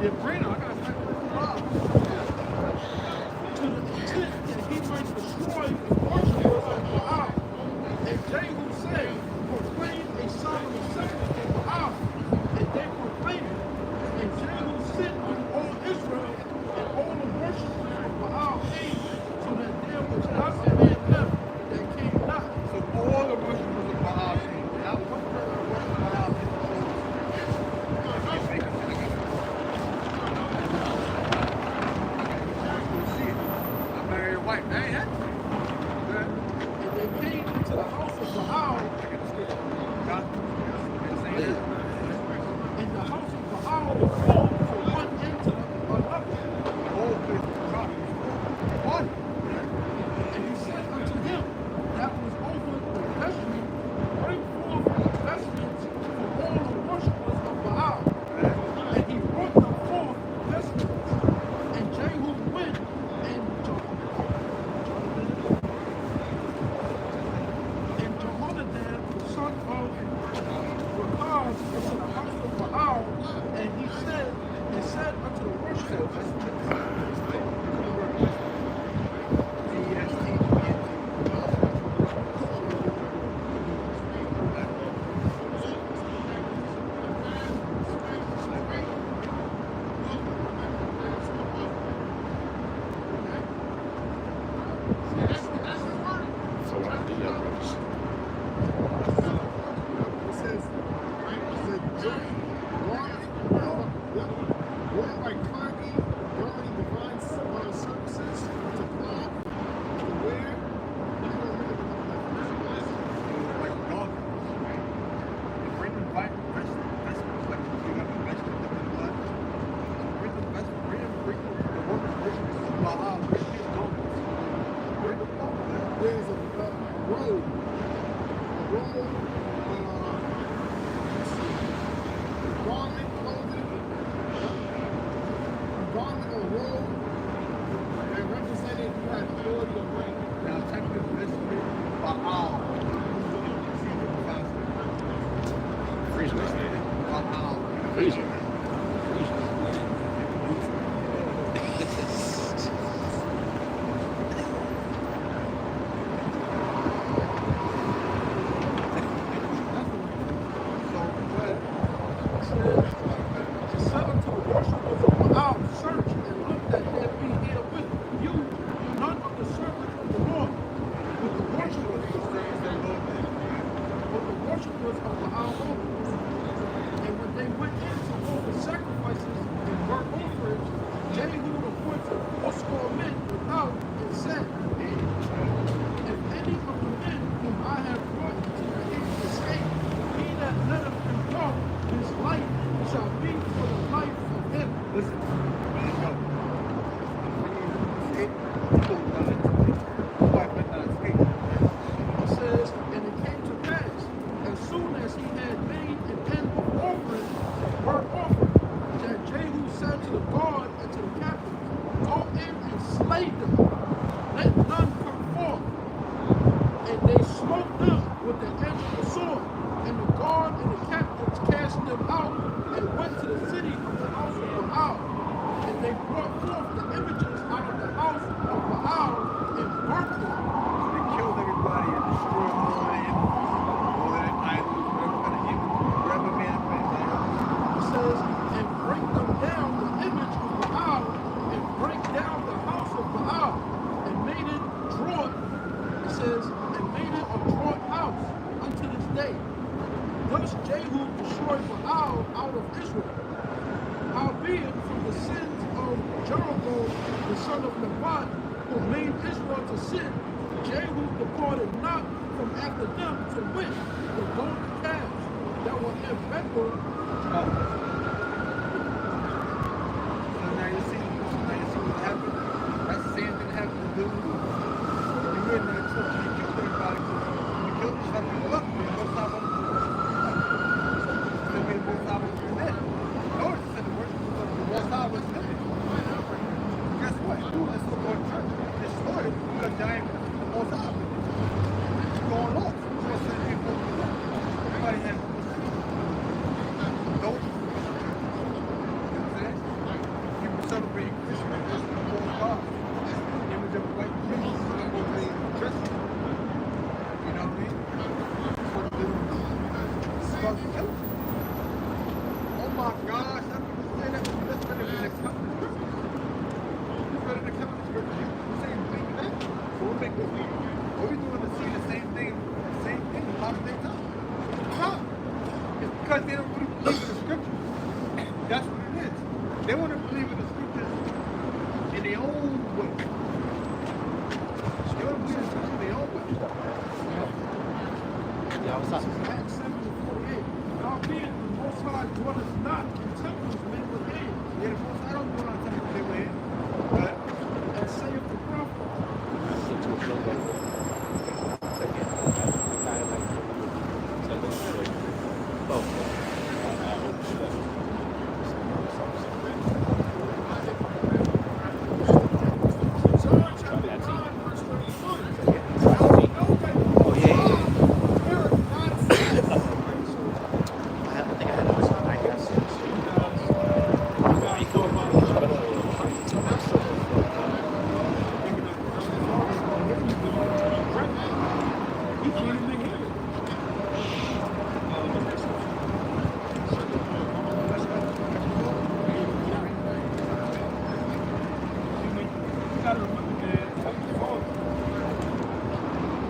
Yeah, Brandon, I got to to the intent that he might destroy the worshipers of Baal. And Jehu said, proclaim a solemn assembly for Baal. And they proclaimed it. And Jehu sent on all Israel, and all the worshipers of Baal came, so that there was not a man left that came not. So all the worshipers of Baal came. Now what further worship Baal did the white man. And they came into the house of Baal. And the house of Baal was full from one end to another. The whole place was one. And he said unto him that was over the vestment, bring forth the vestments for all the worshipers of Baal. And he brought them forth vestments. And Jehu went and Jehoiada, the son of Rekaz, into the house of Baal, and he said unto the worshipers, Everybody has They want to believe in the scriptures in their own way. They want to believe in the scriptures in their own way. Yeah, what's up? Acts 7:48. Albeit the Most High dwelleth not in temples made with hands. Yeah, the most I don't go on time to play with it. But And saith the prophet, John chapter 9, verse 31. Now we know that the Most High heareth not sins. Right? So I think I had it. I guess. you guys go about it. He can't even hear it. You gotta remember that Heavenly Father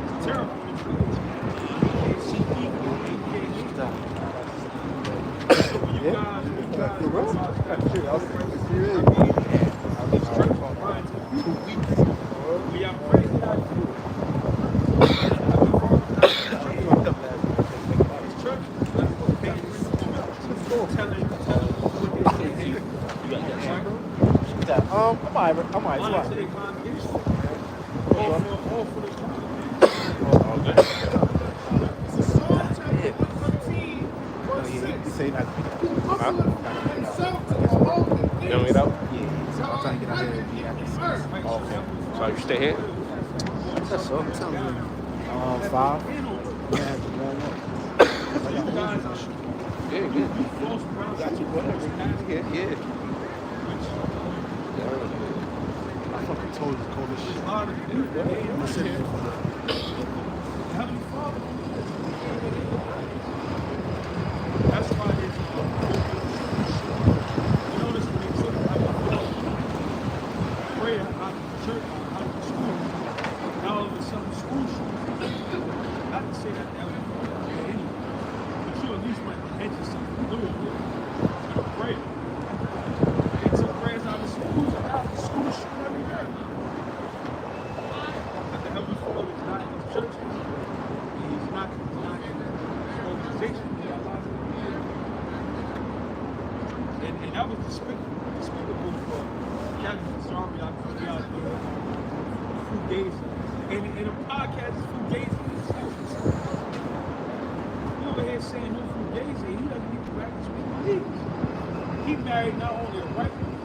is terrible. He can't see evil. He can't hear. So when you guys we are praying that I'm alright. Say that. You don't get out? Yeah, so I'm trying to get out here and be after 6. Okay. So you stay here? That's so. 5. Yeah, Yeah, good. Got you, whatever. Yeah. I fucking told you to call this shit. I said it. That's why there's you notice when they took prayer out of the church, out of the school, now all of a sudden school shootings. Not to say that that was anyway, but you at least might hedge yourself from doing it. Prayer. They took prayers out of schools and now the school shooting every day. But the Heavenly Father is not in the churches. He's not in the organization. And that was despicable for Captain Sorry, I put out Fugazi. And a podcast is Fugazi himself. You over here saying no Fugazi, he doesn't even practice Fugazi. He married not only a white woman,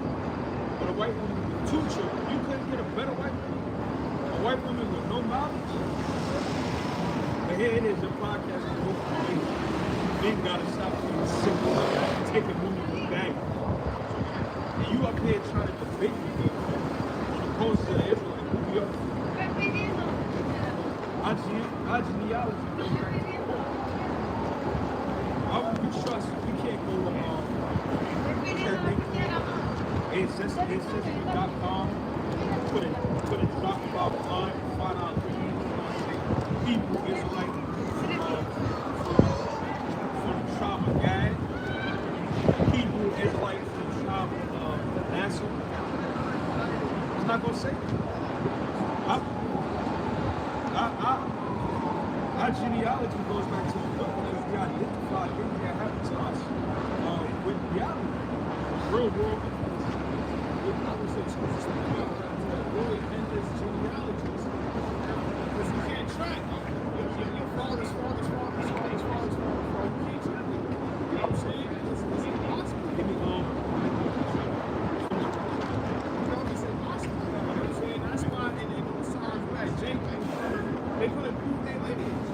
but a white woman with 2 children. You couldn't get a better white woman? A white woman with no knowledge? But here it is, the podcast is no Fugazi. Men gotta stop being simple, taking women with baggage. And you up here trying to debate with me on the coast of Israel and New York. Our genealogy goes back to the court. Why would we trust? We can't go ancestry.com, put a drop about line and find out Hebrew Israelite from the tribe of Gad, Hebrew Israelite from the tribe of Manasseh. It's not going to say that. Our genealogy goes back to the book because we identify things that happened to us with reality, real world. I would say avoid endless genealogies because you can't track your father's. You can't track it. You know what I'm saying? It's impossible. Give me it's impossible. You know what I'm saying? That's why in the Psalms where Jacob, they couldn't prove their lineage.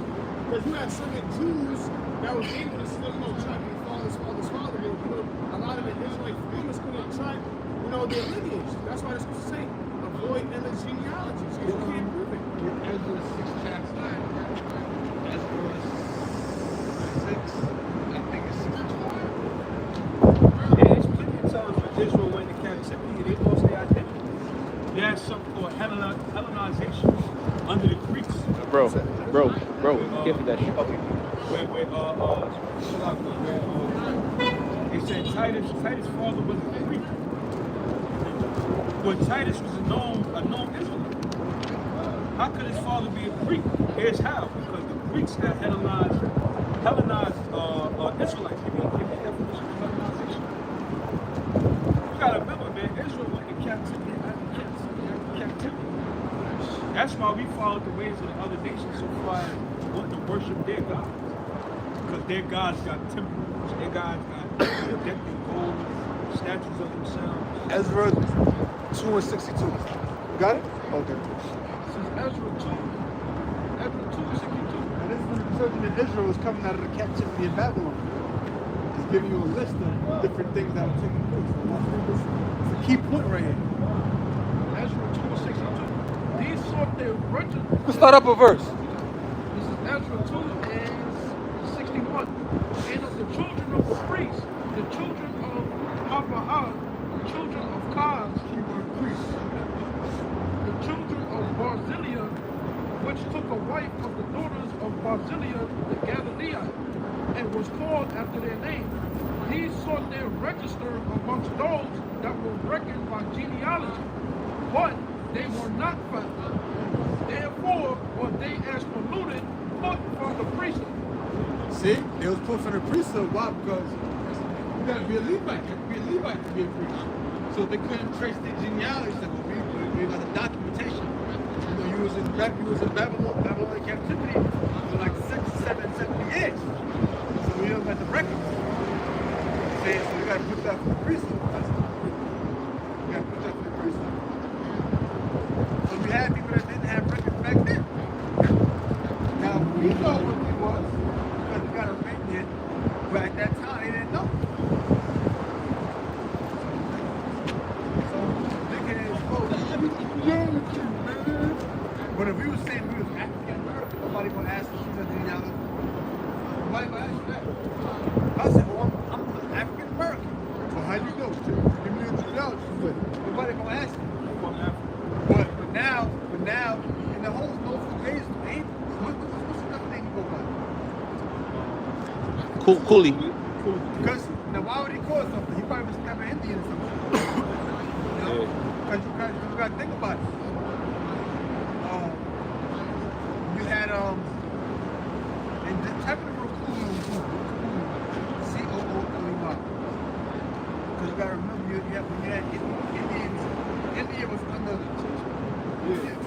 Because you had certain Jews that was able to still, track their father's. But, a lot of the Israelite farmers couldn't track, their lineage. That's why the scriptures say, avoid endless genealogies. Because you can't prove it. Ezra 6 chapter 9. Ezra 6, I think it's 6:12. Yeah, it's plenty of times when Israel went into captivity, they lost their identity. They had something called Hellenization under the Greeks. Bro, give me that shit. They said Titus' father was a Greek. But Titus was a known Israelite. How could his father be a Greek? Here's how. Because the Greeks had Hellenized Israelites. Give me the definition of Hellenization. You gotta remember, man, Israel went in captivity after captivity. That's why we followed the ways of the other nations so far as wanting to worship their gods. Because their gods got temples, their gods got decked in gold, statues of themselves. Ezra 2:62. You got it? Okay. This is Ezra 2:62. And this is when the children of Israel was coming out of the captivity in Babylon. It's giving you a list of different things that are taking place. It's a key point right here. Ezra 2:62. These sought their righteous. Let's start up a verse. This is Ezra 2:61. And of the children of the priests, the children of Habaah, the children of Kaz, keyword priests, the children of Barzillai, which took a wife of the daughters of Barzillai the Galileite, and was called after their name. These sought their register amongst those that were reckoned by genealogy, but they were not found. Therefore, were they as polluted, put from the priesthood. See? They was put from the priesthood. Why? Because you gotta be a Levite. You have to be a Levite to be a priest. So they couldn't trace the genealogy. Like, we got the documentation. You know, you was in Babylon captivity for like 70 years. So we don't got the record. See? So we gotta put that for the priesthood. We gotta put that for the priesthood. So we had people that didn't have records back then. Now we know what it was because we got a written it, but at that time they didn't know. So thinking it is but if we was saying we was African American, nobody gonna ask us anything else. Nobody gonna ask you that. I said, well, I'm African American. Well, how you know? Give me the genealogy. Nobody gonna ask you. But now, in the whole days, what's another thing you go by? Cooley. Because now, why would he call it something? He probably was kind of Indian or something. You know? Because you got to think about it. You had and the type of recruiting C-O-O-L-E-Y. Because you got to remember, when you had Indians, India was under the church. Yeah.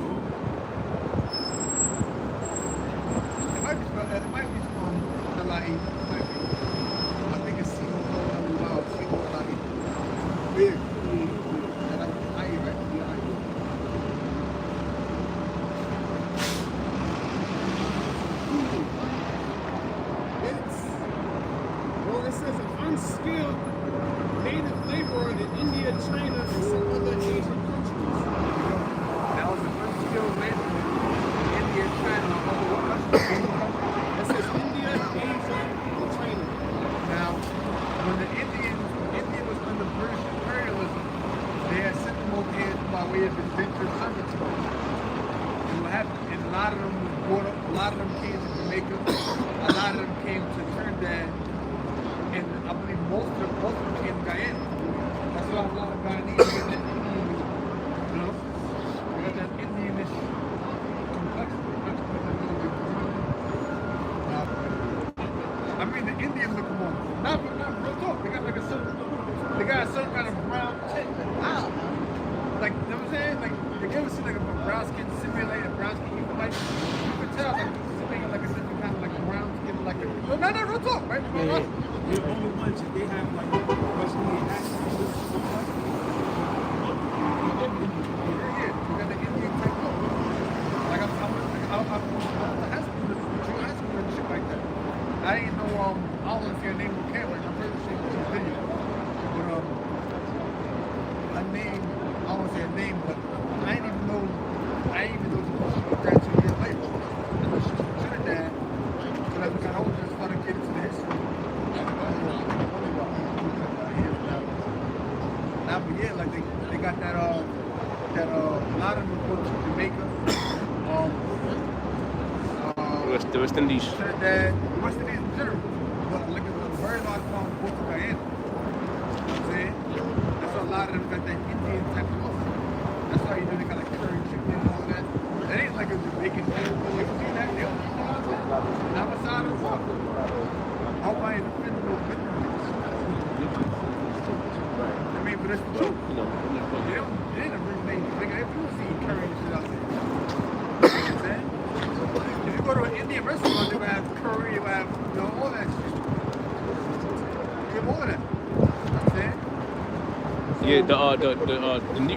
It might be from L-I-E. It might be. I think it's C-O-O-L-E-Y or C-O-L-I-E. Big. And I-E, right? Yeah, I-E. It says an unskilled native laborer in India, China, and some other Asian countries. That was an unskilled labor in India, China, and other countries. It says India, Asia, and China. Now, when the India was under British imperialism, they had sent them over here by way of indentured servitude. And what happened? And a lot of them was brought up. A lot of them came to Jamaica. A lot of them came to Trinidad. And I believe most of them came to Guyana. That's why a lot of Guyanese get that Indian, you know? They got that Indianish complexity. I mean, the Indians look more. Not real talk. They got like a certain kind of brown tint. Wow. Like, you know what I'm saying? Like, you ever see like a brown skin simulated brown skin? Like, you can tell like simulating like a different kind of like brown skin, like a. No, not real talk, right? Yeah. They're the only ones that they have like West Indian accents. Yeah, you got the Indian type look. Like I high school and shit like that. I didn't know I don't want to say her name on camera. I'm pretty sure she was video. But her name, I don't want to say her name, but I didn't even know she was graduated years later. I know she was from Trinidad, but as we got older, I started getting to the history. Now, but yeah, like they got that a lot of them go to Jamaica, The West Indies. Trinidad, West Indies in general, but like a very large amount go to Guyana. You know what I'm saying? That's a lot of them got that Indian type of look. That's why you know they got like curry chicken and all that. That ain't like a Jamaican thing. You ever seen that? They don't eat all that. And I'm a side of the walk. Hawaii and Filipino businesses. I mean, but it's the truth. You know, They didn't bring they do see curry and shit out there. You know what I'm saying? If you go to an Indian restaurant, they will have curry, they will have, you know, all that shit. You have all of that. You know what I'm saying? Yeah, the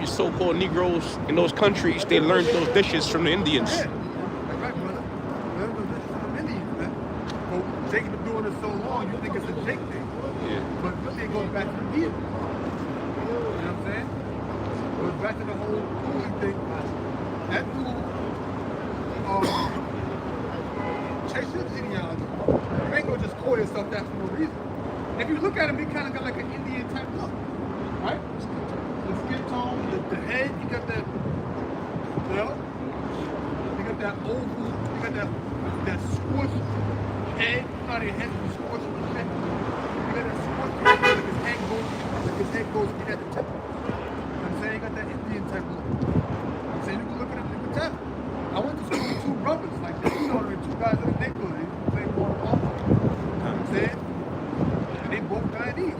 so-called Negroes in those countries, they learned those dishes from the Indians. Yeah, like right, brother. Learn those dishes from Indians, man. Well, Jake been doing it so long, you think it's a Jake thing. Yeah. But really it goes back to the deal. You know what I'm saying? It goes back to the whole cooling thing. That dude, chase your genealogy. You ain't gonna just call yourself that for no reason. And if you look at him, he kind of got like an Indian type look, right? The skin tone, the head, you got that, you know? You got that oval, you got that squished head, not your head is squished and shit. You got that squished head, like his head goes in at the tip. You know what I'm saying? You got that Indian type look. You know what I'm saying? You can look at it, you can tell. I went to school with two brothers, like this, you know, two guys in the neighborhood. They played one on. You know what I'm saying? And they both Guyanese.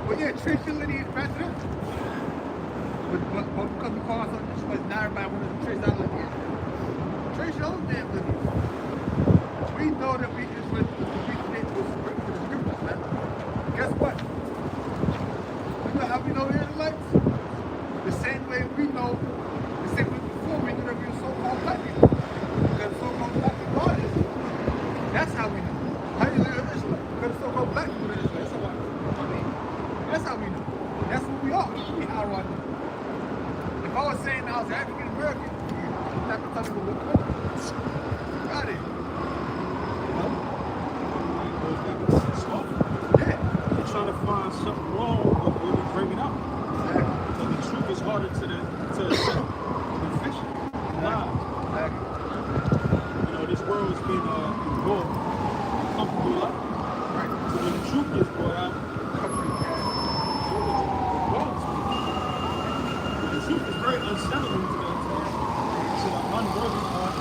But yeah, trace your lineage back to them. But because we call ourselves this place, now everybody wants to trace our lineage. Trace your own damn lineage. We know that we is with the scriptures, man. Guess what? You know how we know the Israelites? The same way we know, the same way before we knew that we were so-called black people. Because so-called black people are Israelites. That's how we know. How do you know you're Israelite? Because so-called black people are Israelites. That's how I mean. That's how we know. That's who we are. How do I know? If I was saying I was African American, you're not gonna tell me to look up. Got it. Yeah. You're trying to find something wrong with when you bring it up. So the truth is harder to accept than fiction. Lies. You know, this world has been involved in comfortable life. Right. So when the truth gets brought out, the truth is very unsettling to the unworthy part.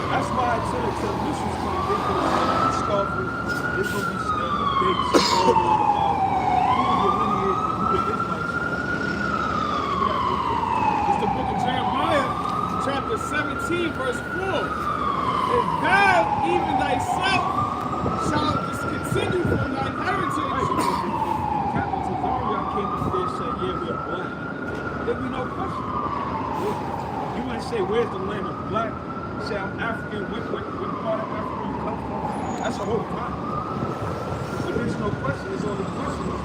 That's why I said to the missions come, they could have discovered it's going to be still a big story about who your lineage and who your Israelites are. It's the book of Jeremiah, chapter 17, verse 4. If thou, even thyself, shalt discontinue from thy heritage. Right, because if Captain Tazaria came up there and said, yeah, we're black, there'd be no question. You might say, where's the land of black? Say, I'm African, what part of Africa you come from? That's a whole problem. But there's no question, there's only questions.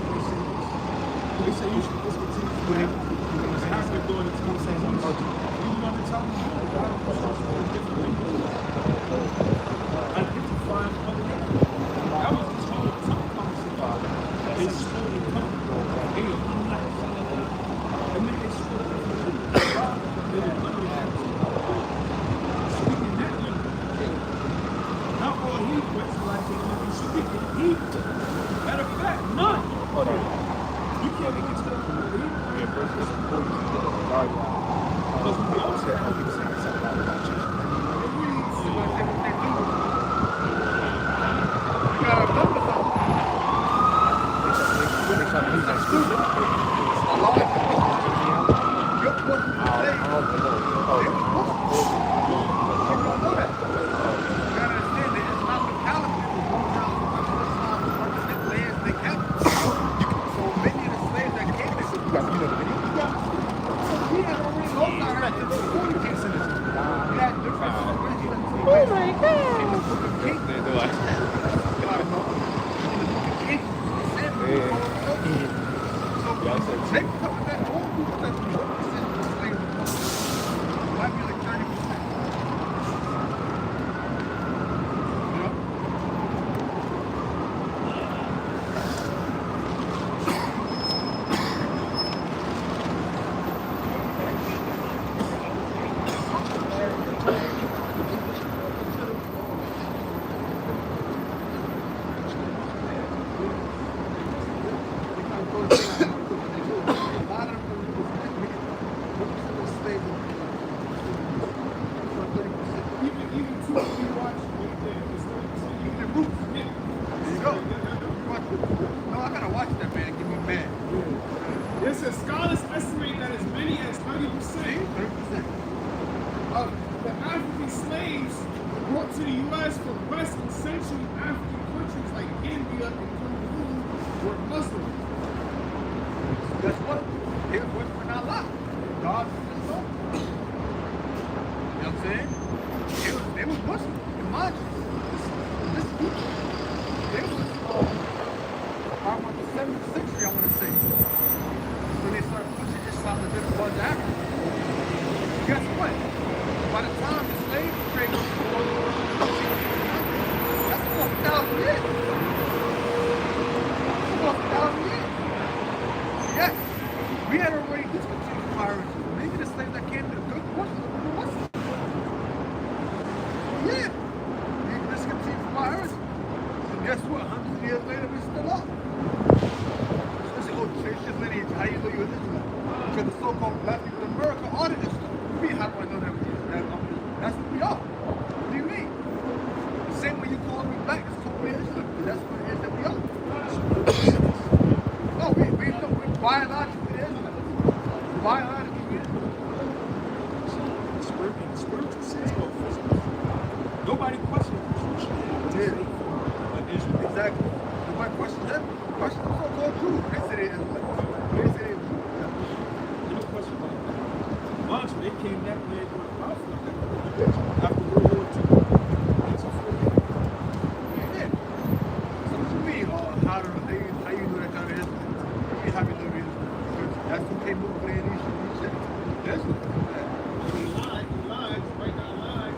They say you should discontinue from Africa. Because Africa doing the time saying, you want to tell me, God was a different language. Identifying other people. That was the total concept. They slowly come. Hey, I'm not saying that. And then they slowly come. They didn't understand. Speaking that language. Not all Hebrew Israelites are speaking Hebrew. Matter of fact, none. You can't even tell them what Hebrew is. Because we all say how we say something about you. Oh my God. The scholars estimate that as many as 30% 30%. of the African slaves brought to the U.S. from West and Central African countries like Gambia and Cameroon were Muslim. Guess what? They were not alive. God was just so. You know what I'm saying? They was Muslim. Imagine. This group, they was around the 7th century, I want to say. When they started pushing Islam to different parts of Africa. Guess what? By the time the slave trade was that's almost 1,000 years. That's almost 1,000 years. Yes, we had already discontinued piracy. Maybe the slaves that came to the good was. Yeah, we discontinued piracy. And guess what? 100 years later, we're still up. This is old churches lineage. How you know you're an Israelite? Because the so-called black people in America are the Israelites. How do I know that? That's what we are. What do you mean? The same way you call me black, it's called me Israelite. Because that's what it is that we are. No, we biologically Israelites. Biologically Israelites. Spiritual sense of physical. Nobody questions it. Exactly. Nobody questions them. Questions the so-called Jews. They say they're Israelites. They say they're Jews. No question about that. Once they came that way with conflict after World War II. That's a full Yeah. So what you mean? How you know that kind of Israelites? You mean how you know the Israelites? That's who came over there and these shit. That's what He lied, right now lied.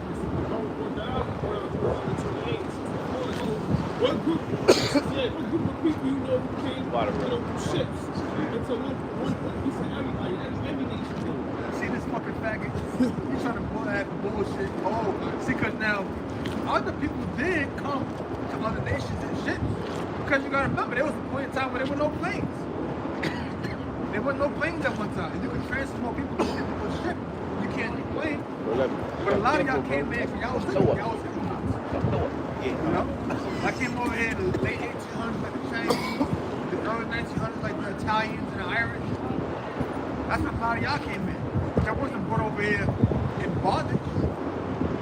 Don't put that out. What group of people you know who came through ships? It's a one piece of everybody. Every nation did. See this fucking faggot? He's trying to pull that bullshit. Oh, see, because now other people did come to other nations and shit. Because you gotta remember, there was a point in time where there were no planes. There were no planes at one time. You could transfer more people to a ship. You can't do plane. But a lot of y'all came in for y'all was Yeah. you know? I came over here in the late 1800s like the Chinese, the early 1900s like the Italians and the Irish. That's when a lot of y'all came in. But y'all wasn't brought over here in bondage.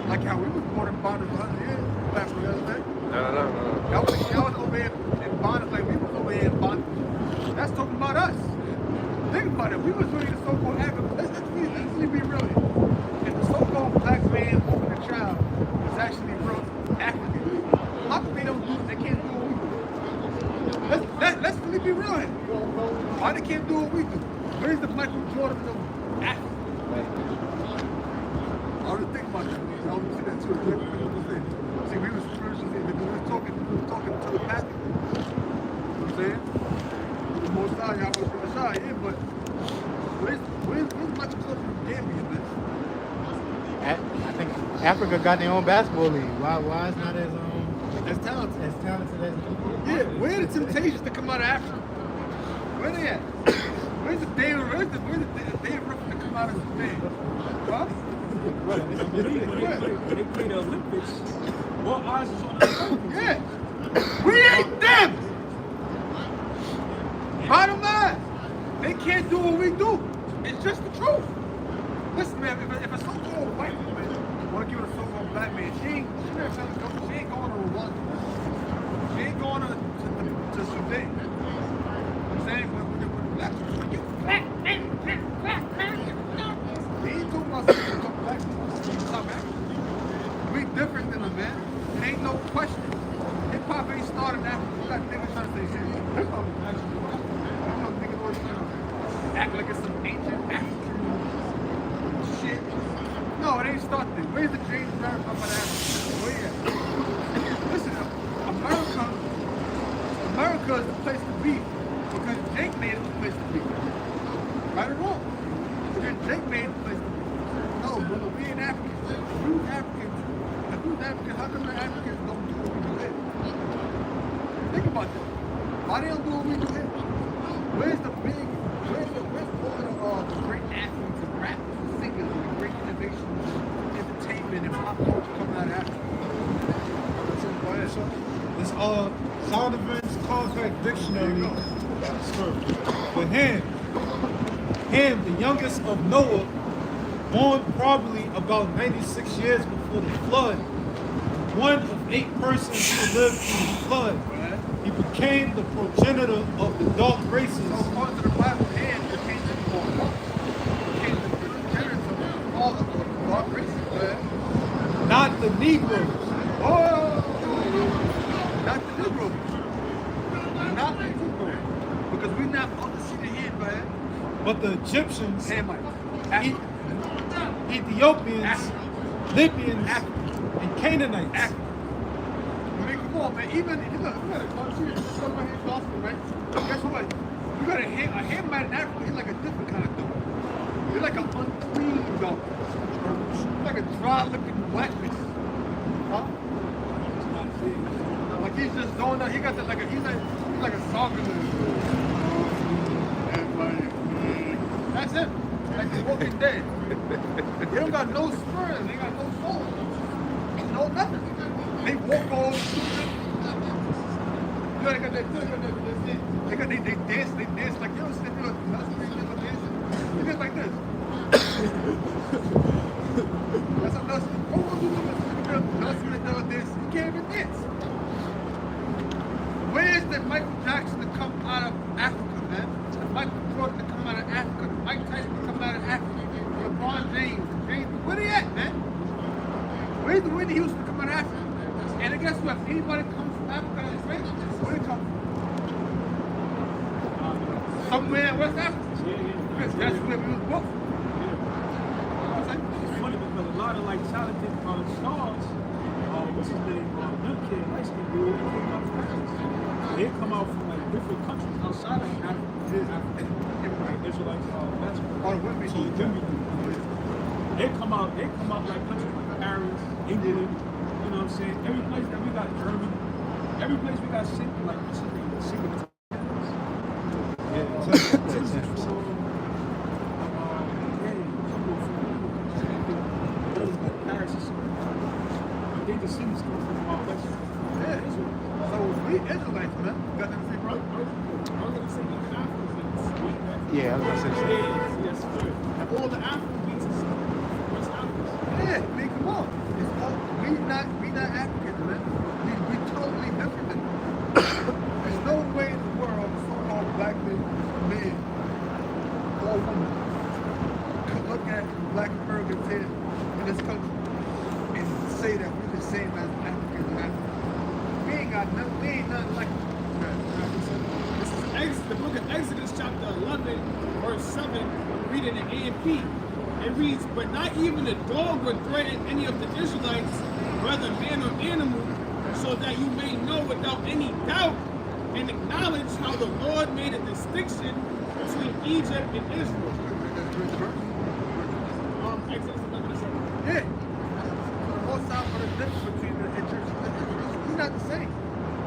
Like how we was brought in bondage 100 years back from the other day. No. Y'all was over here in bondage like we was over here in bondage. That's talking about us. Think about it. We was really the so-called African. Let's be real here. If the so-called black man holding a child was actually real African, how come they don't do it? They can't do what we do? Let's really be real here. Why they can't do what we do? Where's the Michael Jordan of Africa? I always think about that. I always see that too. See, we was spiritual, we were talking telepathically. You know what I'm saying? The most time y'all was from the side, yeah, but where's Michael Jordan from Gambia, man? I think Africa got their own basketball league. Why it's not As talented. as talented as Yeah, where are the Temptations to come out of Africa? Where they at? Where's the David Ruffin to come out of Japan? Huh? When they play the Olympics, more eyes is on the Olympics. Yeah. We ain't them. Bottom line, they can't do what we do. It's just the truth. Listen, man, if a so-called white woman want to give it a so-called black man, she ain't going to Rwanda. She ain't going to Sudan. You know what I'm saying? When black people, you black man. He ain't talking about some black people. South Africa. We different than them, man. It ain't no question. Hip hop ain't started in Africa. You got niggas trying to say shit. Hip hop is actually niggas always trying to act like it's some ancient African shit. No, it ain't started there. Where's the James Brown from Africa? Where you at? Listen, America is the place to be because Jake made it the place to be. Right or wrong? Because Jake made it the place to be. No, brother, we ain't Africans. Who's Africans? And who's Africans? How come the Africans don't do what we do here? Think about that. Why they don't do what we do here? Where's all the great athletes and rappers and singers and the great innovations, entertainment and pop culture coming out of Africa? It's all sound events, contact dictionary for him. Ham, the youngest of Noah, born probably about 96 years before the flood, one of 8 persons who lived through the flood. He became the progenitor of the dark races. So according to the Bible, Ham became the progenitor of all the dark races, man. Not the Negroes. Oh, not the Negroes. Not the Negroes. Because we're not on the seat of Ham, man. But the Egyptians, Hamites. Ethiopians, Libyans, and Canaanites. I mean, come on, man. Even if you look, we got a country, some right here in Boston, right? Guess what? We got a Hamite in Africa. He's like a different kind of dude. He's like an unclean dog. Like a dry-looking black man. Huh? Like he's just going down. He got the, he's like a soccer dude. That's him. Like the Walking Dead. They don't got no spirit. They got no soul. No nothing. They walk all stupid. You know, they dance like, you know, they dance like this. That's a nuts. You can't even dance. Where's the Michael Jackson to come out of Africa, man? The Michael Jordan to come out of Africa. The Mike Tyson to come out of Africa. LeBron James. Where they at, man? Where's the Whitney Houston to come out of Africa? And I guess what? If anybody comes from Africa that's rich, where they come from? Somewhere in West Africa. Because that's where we was born. It's funny because a lot of like talented stars, what's his name, young kid, light skin dude, he came out from Africa. They come out from like different countries outside of Africa. Israelites, basketball. All the women. They come out like countries like Paris, England, you know what I'm saying? Every place that we got Germany, every place we got singing, like what's his name? Singing. The cities come from all West. Yeah, so we Israelites, man. Got them free, bro. I was going to say the Africans. Yeah, I was gonna say Yes, sir. And all the African beats is West Africa. Yeah, I mean, come on. It's all, we not Africans, man. We totally different than them. There's no way in the world so-called black men or women could look at black Americans here in this country and say that we're the same as Africans and Africans. We ain't nothing like This is Exodus, the book of Exodus, chapter 11, verse 7. Reading in A&P. It reads, "But not even a dog would threaten any of the Israelites, whether man or animal, so that you may know without any doubt and acknowledge how the Lord made a distinction between Egypt and Israel." Exodus 11:7. yeah. Most time for the difference between the Egyptians and the Israelites. We're not the same.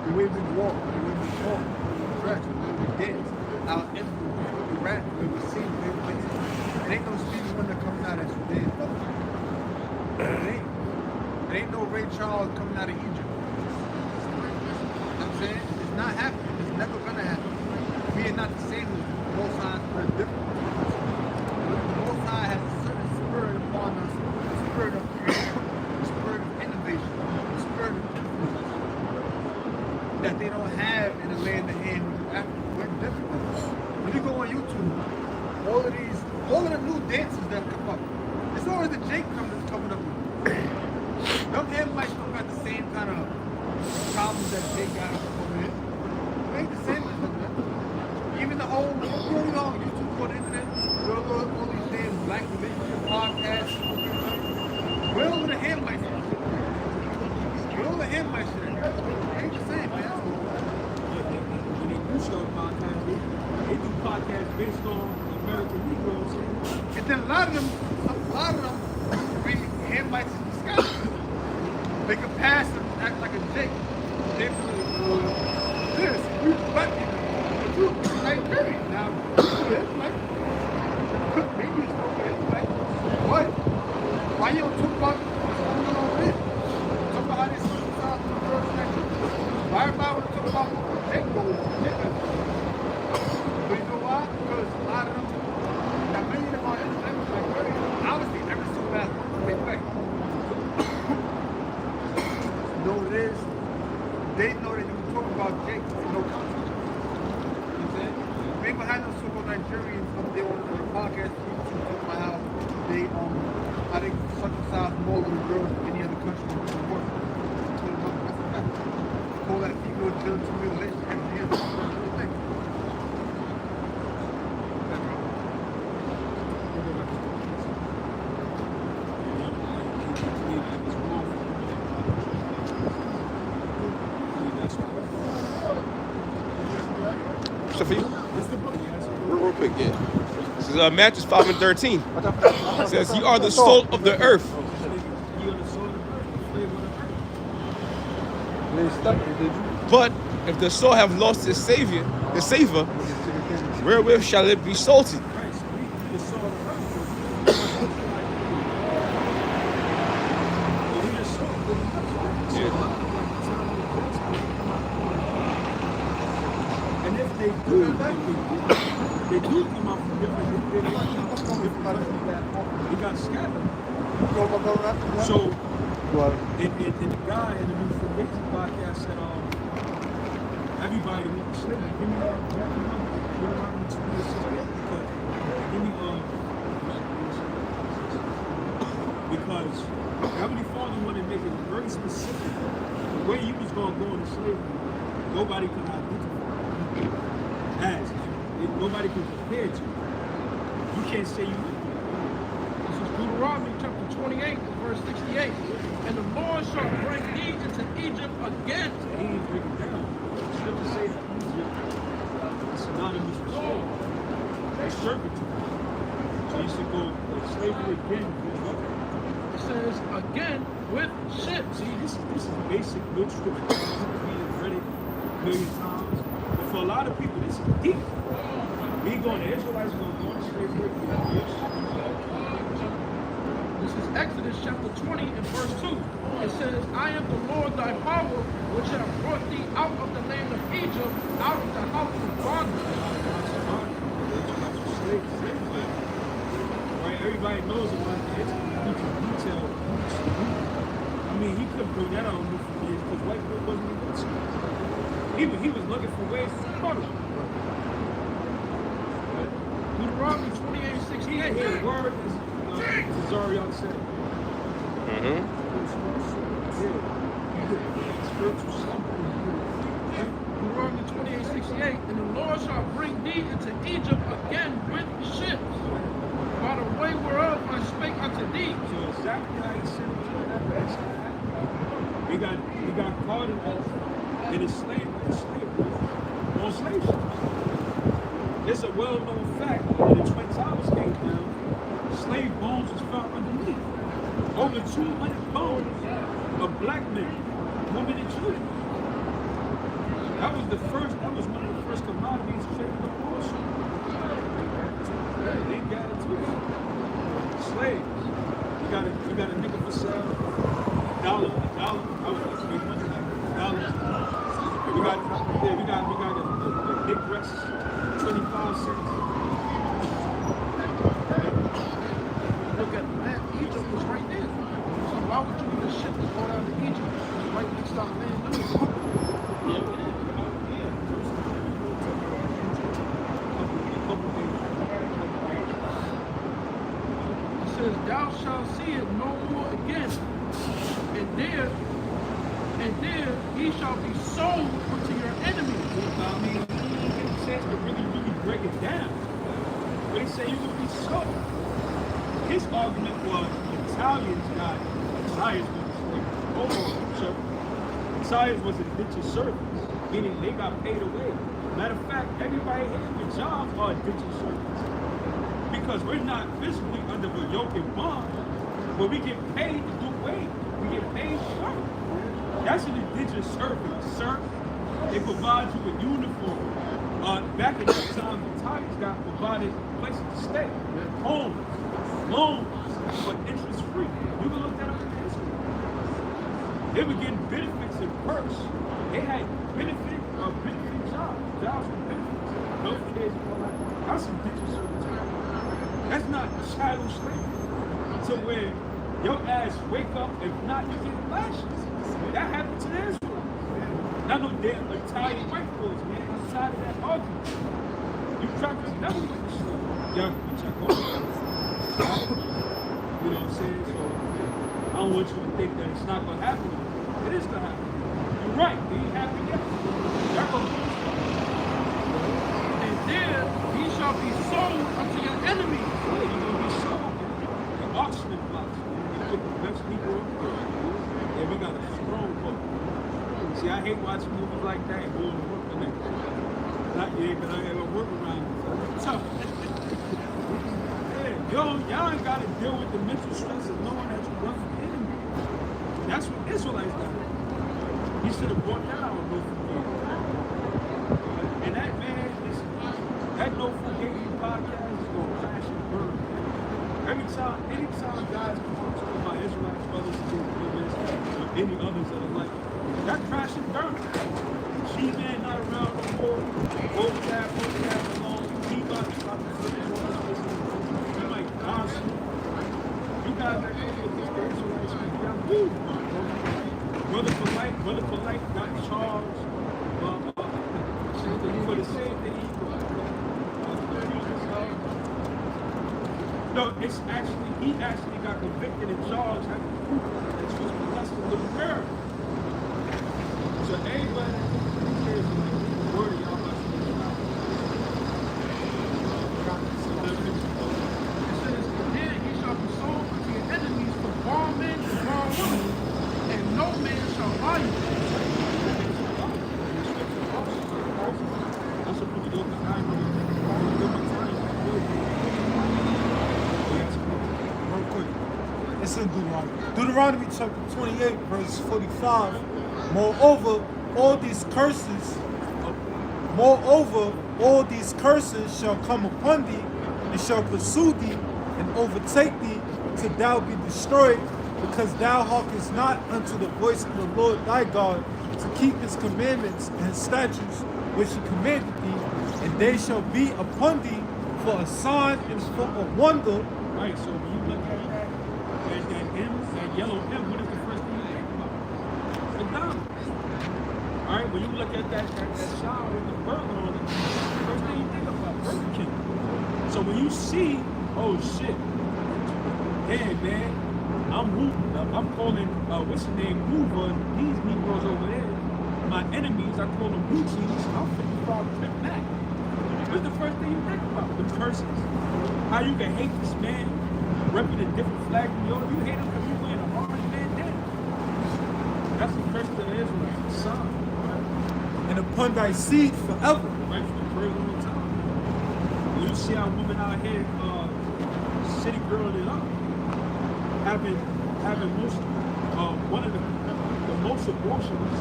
The way we walk, the way we talk, the way we dress, the way we dance, our influence, the way we rap, the way we sing, the way we play. It ain't no Stevie Wonder coming out of Sudan. It ain't no Ray Charles coming out of Egypt. You know what I'm saying? It's not happening. It's never gonna happen. We are not the same as Most High. We're different. The Most High has a certain spirit upon us, the spirit of creation, the spirit of innovation, the spirit of influence that they don't have in the land of Ham and Africa. We're different. When you go on YouTube, all of the new dances that come up, it's always the Jake coming up with. Them Hamites don't got the same kind of problems that Jake got over here. They ain't the same as them, man. Even the old, you know, on YouTube or the internet, all these damn black relationship podcasts. Where all the Hamites at? Where all the Hamites at? They ain't the same, man. When they do show podcasts, they do podcasts based on American Negroes. And then a lot of them read Hamites in disguise. They can pass and act like a Jake. They this, we black people. You like period. Now, it's like, maybe it's like, what? Why you don't talk about what's going on over there? Talk about how they circumcised the first next. Why everybody want to talk about Jake? But you know why? Because a lot of them got had those so-called Nigerians up there on the podcast talking about how they I think circumcised more little girls than any other country in the world. Call that female genital mutilation every year. So for you? Real quick, yeah. This is Matthew 5:13. It says, "You are the salt of the earth." But if the salt have lost its savor, wherewith shall it be salted? And if they do come out from different they got scattered. So, and the guy in the New Formation podcast said, everybody wants to slip. Give me that. Give me because Heavenly Father wanted to make it very specific. The way you was going to go into slavery, nobody could identify as. Nobody can compare to. You can't say you would. This is Deuteronomy chapter 28, verse 68. And the Lord shall bring thee into Egypt again. So he didn't break it down. Scripture say that Egypt is synonymous with slavery. It's servitude. So you should go slavery again. It says again with ships. See, this is basic good scripture. We've read it a million times. But for a lot of people, this is deep. We going, the Israelites are going to go into slavery. This is Exodus chapter 20 and verse 2. It says, I am the Lord thy power, which have brought thee out of the land of Egypt, out of the house of bondage. Right? Everybody knows about the detail. I mean, he couldn't bring that on for years because white people wasn't even he was looking for ways to punish them. Deuteronomy 28:68. The word is Zariah said. Deuteronomy 28:68. And the Lord shall bring thee into Egypt again with ships, by the way whereof I spake unto thee. So exactly how he said it. We got caught in a slavery on slave ships. It's a well-known fact that when the Twin Towers came down, slave bones was found underneath. Over 200 bones of black men, women, and children. That was one of the first commodities traded on Wall Street. They got it too. Slaves. You got a nickel for sale, $1. I was $100. We got a big dress, 25 cents. Look at that. Egypt was right there. So why would you need a ship to go down to Egypt? It's right next to our land. It says, thou shalt see it no more again. And there ye shall be sold unto your enemies. I mean, he didn't get a chance to really break it down. But he said you would be sold. His argument was Italians got Italians was indentured servants, meaning they got paid away. Matter of fact, everybody here with jobs are indentured servants. Because we're not physically under a yoke and bond, but we get paid to do work. We get paid to work. That's an indentured servant, sir. They provide you with uniform. Back in that time, the Italians got provided places to stay, homes, loans, but interest free. You can look that up in history. They were getting benefits and perks. They had benefit jobs with benefits. No kids, that's some bitches. That's not chattel slavery. So where your ass wake up, if not, you get lashes. That happened to the Israelites. Not no damn Italian white boys, man. I'm tired of that argument. You You practice never with the shit. Yeah, you check all that. You know what I'm saying? So I don't want you to think that it's not gonna happen. It is gonna happen. You're right. It ain't happening yet. That goes on. And then he shall be sold unto your enemies. Yeah, you're gonna be sold. The auction blocks. You put the best people in the world. Yeah, we got a strong book. See, I hate watching movies like that and going to work the next day. Not yet, because I got to work around it. So, yeah, y'all ain't got to deal with the mental stress of knowing that you run from the enemy. That's what Israelites got. He should have brought that out no forgave. And that man, that no forgave podcast is going to crash and burn. Anytime guys come on to my Israelites brothers or any others that are like, that crash and burn. G-Man not around no more. Old cat alone. He might finish on this business. He might gossip. You guys are going to get the Israelites. Woo! Brother Polite got charged for the same thing. No, it's actually, he actually got convicted and charged that she was molesting a little girl. So everybody that cares the word of y'all must be about. It says, then he shall be sold unto your enemies for bondmen and bondwomen, and no man shall buy you. That's what we do at the time. Real quick. It's in Deuteronomy. Deuteronomy chapter 28, verse 45. Moreover, all these curses shall come upon thee, and shall pursue thee, and overtake thee, till thou be destroyed, because thou hearkenest not unto the voice of the Lord thy God, to keep his commandments and his statutes, which he commanded thee, and they shall be upon thee for a sign and for a wonder. Right, so when you look at that yellow M, what is the first thing you think about? McDonald's. All right, when you look at that sign with the burger on it, the first thing you think about, Burger King. So when you see, oh shit, hey man, I'm calling, what's the name, Hoover, these Negroes over there, my enemies, I call them Gucci's, I'm 55 Pimp Mac. What's the first thing you think about? The curses. How you can hate this man, repping a different flag than yours. You hate him because he's wearing a orange bandana. That's the curse of Israel, the son. And upon thy seed forever. Right from the very long time. When you see our women out here, city girling it up, having most, one of the most abortions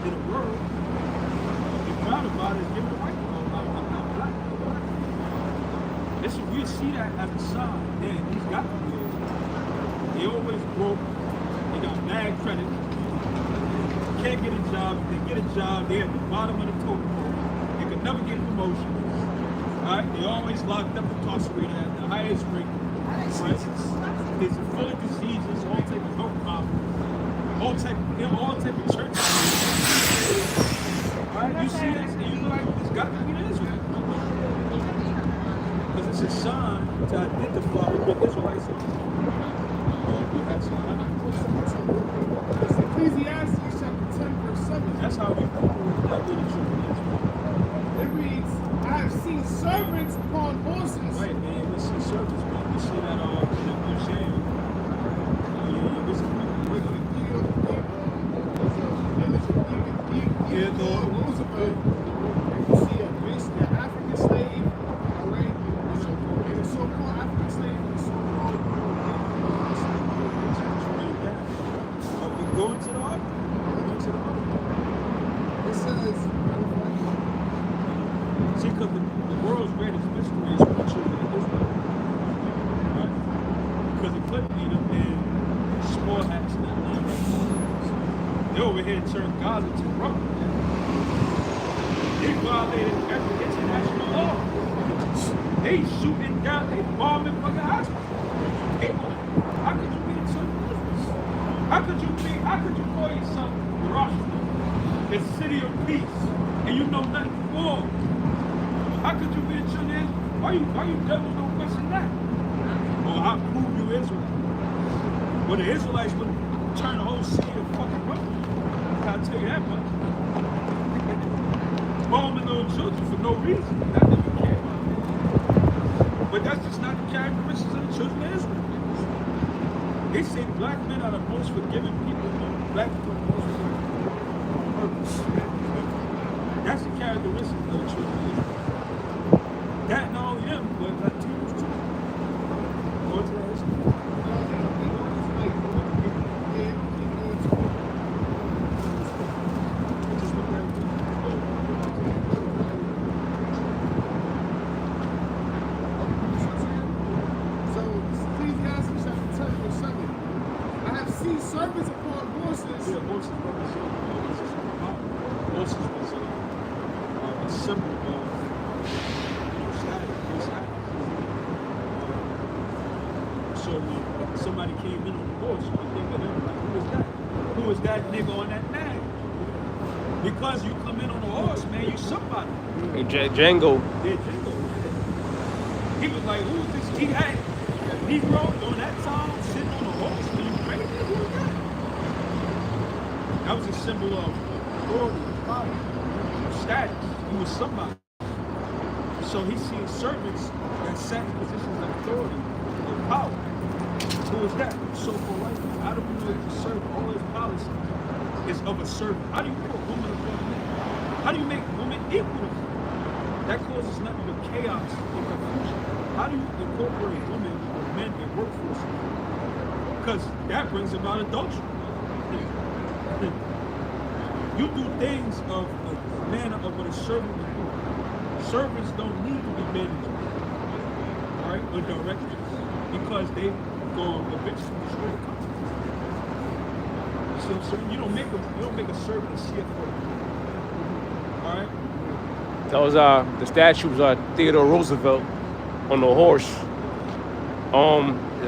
in the world. The proud about it is giving the white people. Black. Listen, we see that as a sign. Man, he's got to be there. They always broke. They got bad credit. Can't get a job. If they get a job, they're at the bottom of the totem pole. They could never get promotion. All right? They always locked up, incarcerated at the highest rate. Right? There's full of diseases, all type of health problems, all type of churches. All right? You see this, and you be like, it's got to be the Israel. Because it's a sign to identify what Israelites are. It's Ecclesiastes chapter 10, verse 7. That's how we prove that we're the children of Israel. It reads, I have seen servants upon horses. Right, man. We see servants, man. We see that in the shame. Yeah, Roosevelt. You see an African slave, all right? And a so-called African slave, and a so-called We go into the ark. It says, see, because the world's greatest mystery is the children of Israel. Right? Because it couldn't be them in small hats and that. They over here turned Gaza to rubber. They violated every international law. They shooting down, they bombing fucking hospitals. How could you be in certain business? How could you call yourself Rosh, the city of peace, and you know nothing more? How could you be a children? Why you devils don't question that? Or how prove you Israelite? Well, the Israelites would turn the whole city to fucking rubble. I'll tell you that much. Bombing little children for no reason. Not that you care about it. But that's just not the characteristics of the children of Israel. They say black men are the most forgiving people. Black people are the most forgiving people. That's the characteristic of the children of Israel. That not only them, but Latinos too. Go to that history. Servants upon horses. Yeah, horses was a symbol of status. So when somebody came in on the horse, you think of them like, who is that? Who is that nigga on that nag? Because you come in on a horse, man, you somebody. Django. Yeah, Django. He was like, who is this? He had Negro on that time sitting on a horse. Are you crazy? Who is that? That was a symbol of authority, power, status. He was somebody. So he's seeing servants that sat in positions of authority and power. Who is that? So-called right now. How do we know he's a servant? All his policy is of a servant. How do you put a woman above men? How do you make women equal to men? That causes nothing but chaos and confusion. How do you incorporate women or men in workforce? Because that brings about adultery. You do things of a manner of what a servant would do. Servants don't need to be managed, all right, or directed, because they go eventually destroy the company. So you don't make a servant a CFO. All right. That was the statue was Theodore Roosevelt on the horse. A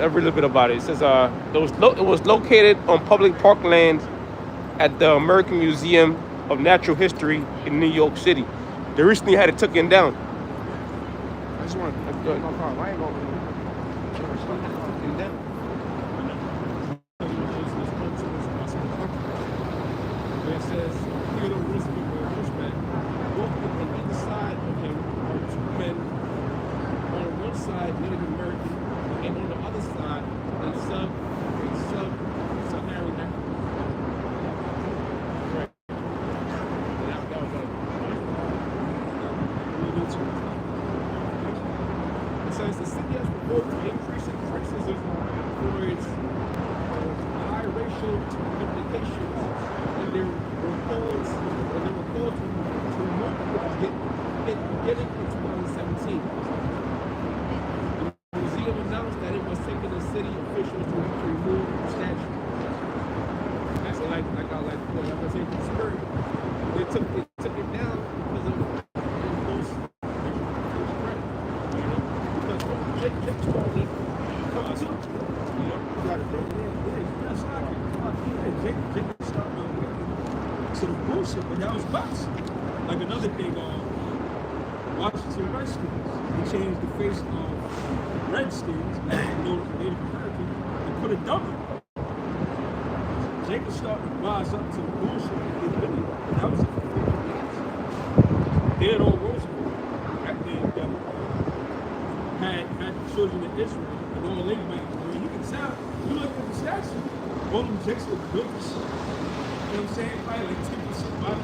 little bit about it. It says it was located on public parkland at the American Museum of Natural History in New York City. They recently had it taken down. I just want to go ahead. I ain't going to down. Where it says Theodore Roosevelt on horseback, walking on either side of him are two men. On one side, Native American, and on the other side, a sub-Saharan African. Right. That was it says the city has provoked increasing criticism for its high racial implications, and there were calls to remove beginning in 2017. The museum announced that it was taking the city officials to remove the statue. That's like I was saying, the spirit. They took it down because of So the bullshit, but that was bucks. Like another thing on Washington Redskins, they changed the face of Redskins, Native American, and put a double. Jacob started to rise up to the bullshit and get rid of it. That was a Theodore Roosevelt, that damn devil, had the children of Israel and all they made. I mean, you can tell, you look at the statue, all them jakes look good as shit. You know what I'm saying? Probably like 10% body.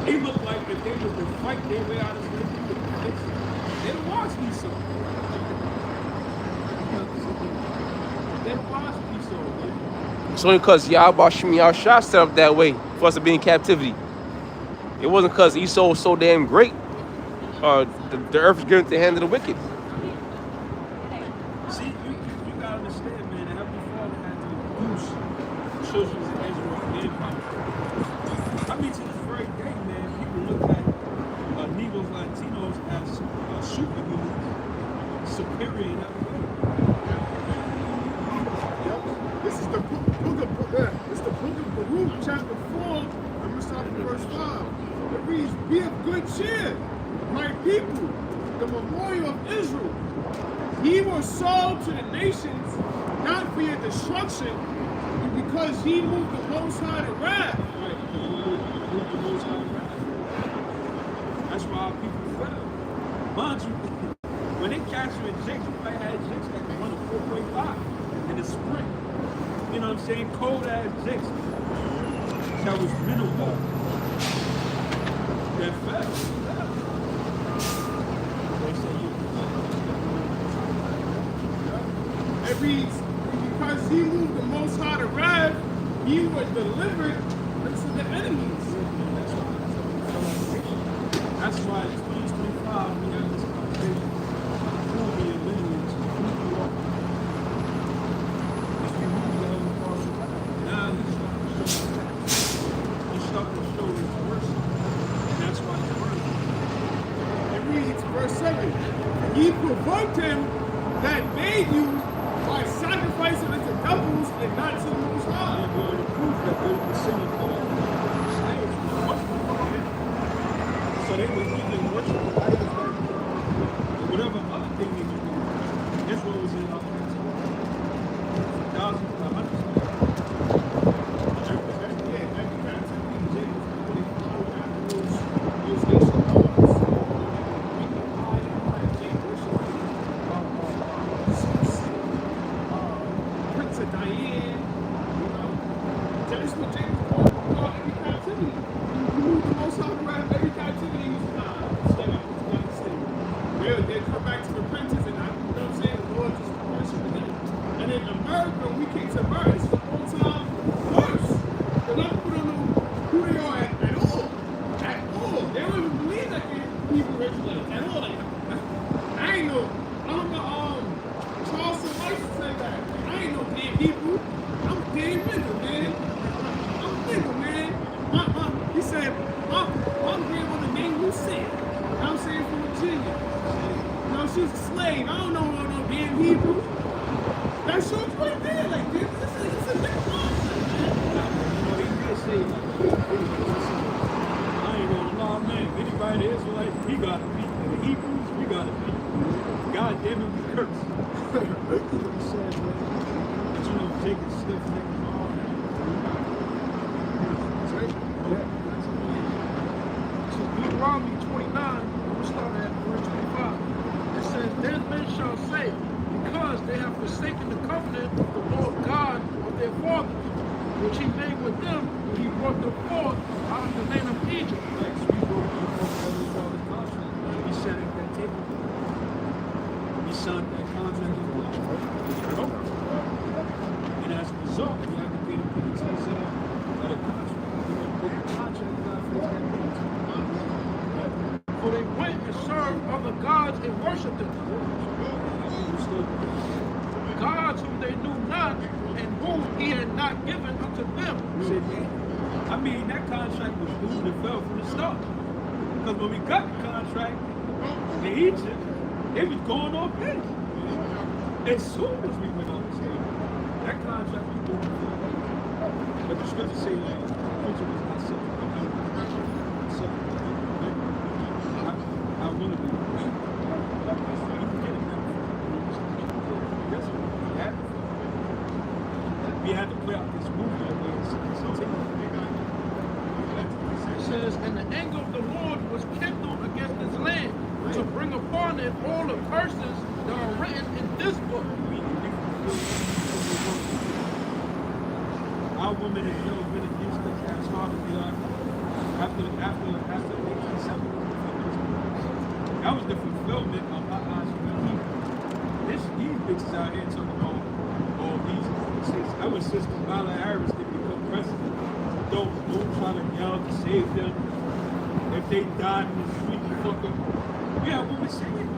They look like if they were to fight their way out of this, they don't watch me so. They don't watch me so, man. It's only because Yahweh Shem Yahshua set up that way for us to be in captivity. It wasn't because Esau was so damn great. The earth was given to the hand of the wicked. See, you gotta understand, man, that Heavenly Father had to use children of Israel and power. I mean, to this very day, man, people look at Negroes, Latinos as superhumans, superior in every way. Yep. This is the book of Baruch, chapter 4, and we're starting verse 5. It reads, be of good cheer. my people, the memorial of Israel. He was sold to the nations, not for your destruction, but because he moved the Most High to wrath. That's why our people fell. Mind you, when they captured Jakes, they had Jakes that could run a 4.5 in the sprint. You know what I'm saying? Cold ass Jakes. That was minimal. That fell. They say It reads, because he moved the Most High to wrath, he was delivered unto the enemies. That's why it's 2025 we have this conversation. Who will be a lineage? Who you are? If you move the other part of the now you start to show it's worse. And that's why it's worse. It reads, verse 7, ye provoked him that made you by sacrificing unto devils and not to the Most High. And we'll prove that they were sinning for slaves. So they were even worshiping idols or whatever other thing they were doing. Israel was in our captivity. Thousands of hundreds of years. Prince of Diane, that's what James called every captivity. You move the Most High around every captivity. They come back to the princes, and you know what I'm saying? The Lord just worship again. And in America, when we came to America, it's the whole time worse. A lot of people don't know who they are at all. At all. They don't even believe that they're Hebrew Israelites at all. Like, I ain't know. I don't know. Charleston White said that. I ain't no damn Hebrew. I'm damn nigga, man. I'm a nigga, man. He said, my grandmother named Lucille. I'm saying from Virginia. You know, she's a slave. I don't know no damn Hebrew. That show's right there. Like, this is a big concept, man. You know, they did say, I ain't gonna lie, man. If anybody is like, he gotta be. And the Hebrews, we gotta be. God damn it, we curse. That's what he said, man. But you know, Jacob stiff neck and all that. That's right. Yeah. So Deuteronomy 29, we'll start at verse 25. It says, then men shall say, because they have forsaken the covenant of the Lord God of their fathers, which he made with them when he brought them forth out of the land of Egypt. Like, so we broke the father's contract. He sat at that table. He signed that contract in blood. And as a result, you have to pay the penalties of that contract. You broke the contract, God for For they went and served other gods and worshipped them. Gods whom they knew not, and whom he had not given unto them. I mean, that contract was doomed and fell from the start. Because when we got the contract in Egypt, it was going off base. As soon as we went on the stage, that contract was doomed and fell. But the scriptures say that the preacher was not subject. I want to be. We had to play out this movie. It says, and the anger of the Lord was kindled against this land to bring upon it all the curses that are written in this book. Our women have never been against us as hard as we are after 1870. That was the fulfillment of our eyes for these bitches out here talking about all these. Ever since Kamala Harris did become president, don't try to yell to save them. If they died in the street, you fuck them. We have women saying it.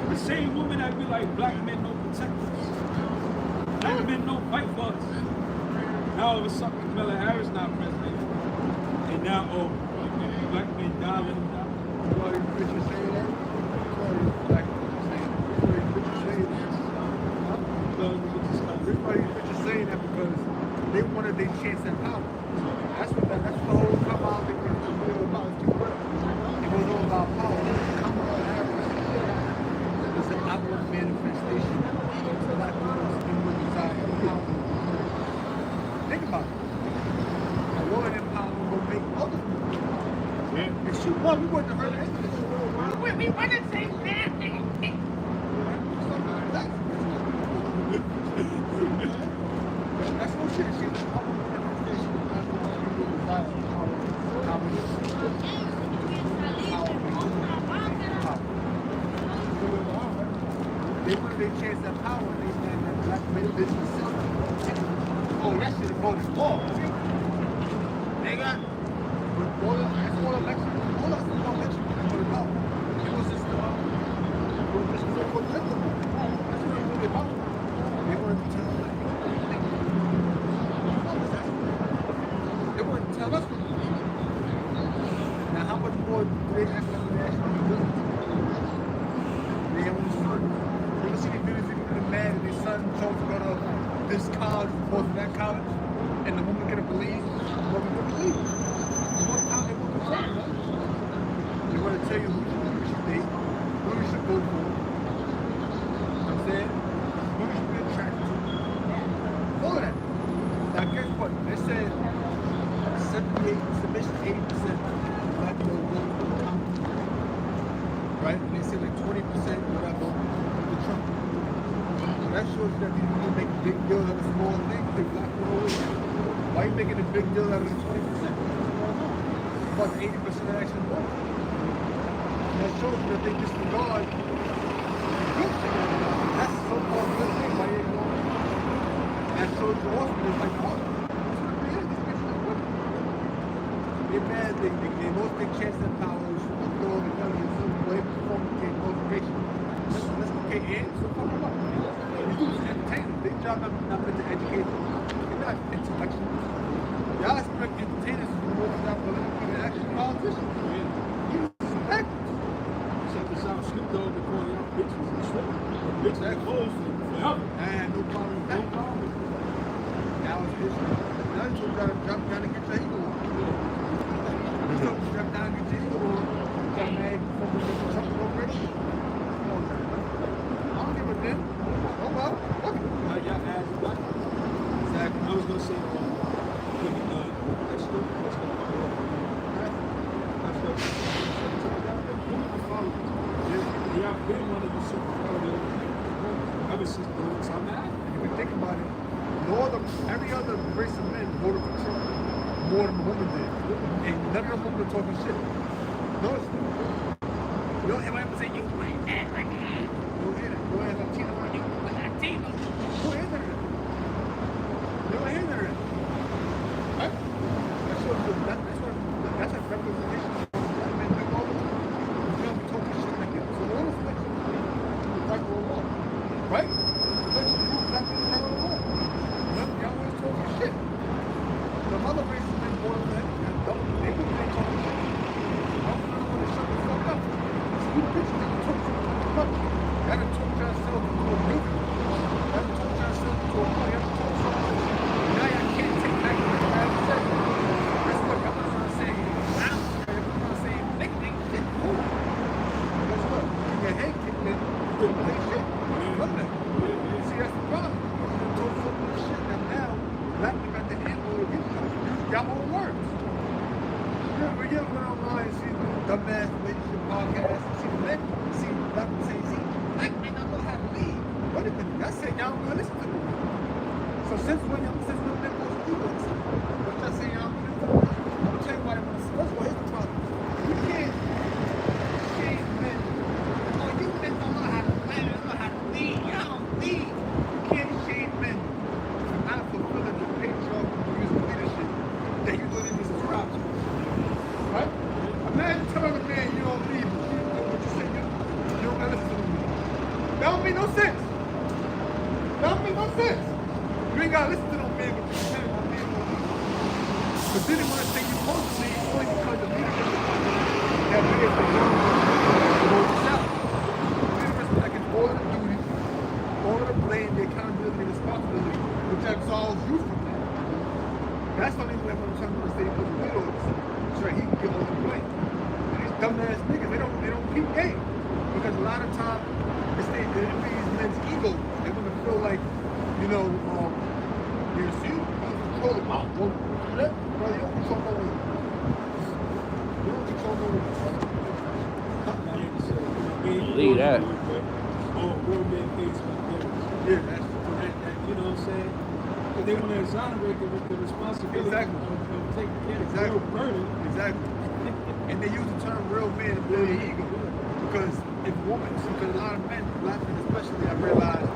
The same woman that be like, black men don't protect us. Black men don't fight for us. Now all of a sudden, Kamala Harris not president. And now, black men die, let them die. Why are you bitches saying that? Like, everybody's bitches saying that because they wanted their chance at power. That's what the whole come out thing was about. It was all No, we wouldn't have heard anything. We wouldn't say nothing. That's no shit. See, I want to they wanted their chance at power and they said that black business system. Oh, that shit is voted for. See? They got all the elections, all that's the election they voted about. It was just so-called electoral. That's what they voted about. They wanted to tell us they wanted to tell us what to do. Now how much more do they actually do? They only son. You ever see the videos of the man and his son chose to go to this college as opposed to that college? And the woman gonna believe? The woman gonna believe. The one time they won't confront her. They want to tell you who you should date, who you should go for. You know what I'm saying? Who you should be attracted to. All of that. Now guess what? They said 78, submission 80% black people go for the Congress. Right? And they said like 20% whatever for the Trump. So that shows you that these people make a big deal out of small things. They black people always do. Why are you making a big deal out of the 20%? But 80% actually vote. And that shows you that they disregard the good thing. That's the so-called good thing. Why you ignore it? That shows you also it's like, oh, that's what it is. These bitches are good. They're mad. They lost their chance at power. They all the money and some way before we get motivation. Let's okay, and so fuck them up. You do is entertain them. Their job not meant to educate them. They're not intellectuals. Y'all expect entertainers to do more than that politically than actually politicians. You expect. Check this out. Snoop Dogg been calling out bitches and shit. Bitches that close forever. I had no problem with that. No problem. Now it's history. Now you gotta jump down and get your ego on. You jump down and get your ego on. You got mad before we get the Trump already. Come on, man. I don't give a damn. Oh well, fuck it. Y'all ass black. Exactly. I was gonna say, let's go. Yeah, I've been one of the super ever since the time that If you think about it, every other race of men voted for Trump more than the women did. And none of the women are talking shit. Notice that. You don't ever have to say, you like that, like that. You don't hear that. You don't hear Latino, you like Latino. You don't hear that. You don't hear that. Right? That's a representation of what black men do all the time. You don't be talking shit like that. So all the flex is black or wrong. Right? Flex is black or wrong. Y'all always talking shit. The other races been born with that. They wouldn't be talking shit. I'm gonna want to shut the fuck up. So you bitches that you talk to fuck. Y'all done talked yourself into a building. Y'all done talked yourself into a money. Y'all done talked so much. Now y'all can't take back what y'all have to say. Guess what? Y'all was gonna say, y'all was gonna say, nickname shit. Cool. Guess what? When your head kicked in, you couldn't play shit. Love that. See, that's the problem. You talk so much shit that now, black men got the handle against you. Use your own words. When you went online and see the dumbass relationship podcast, and see the men, see black men say, see, black men don't know how to lead. Wait a minute, y'all said y'all don't listen to me. So since when men supposed to do this? But y'all say y'all don't listen to me. I'm gonna tell you why they want to. First of all, here's the problem. You can't shame men. Oh, you men don't know how to plan, don't know how to lead. Y'all don't lead. You can't shame men for not fulfilling the patriarchal views of leadership that you put in this crowd. Right? Imagine telling a man you don't lead, but you know what you say, you don't gotta listen to me. That don't make no sense. That don't make no sense. You ain't gotta listen to no man, but you say no man won't lead. But then they wanna say you're supposed to lead only because the leadership is that big as the young goes to shout. Leadership is like it's all of the duty, all of the blame, the accountability, the responsibility, which absolves you from that. That's the only way I'm trying to say put the leader on this. So he can get all the blame. And these dumbass niggas, they don't keep game. Because a lot of times it's these men's ego. They want to feel like, you know, you see, I'm controlling my own. Brother, you don't control no one. You don't control no one. believe that. Oh, real men pays for them. Yeah, that's You know what I'm saying? Because they want to exonerate them with the responsibility Exactly. of taking care of Exactly. real burden. exactly. And they use the term real men to build their ego. Because if women, because a lot of men, black men especially, I realize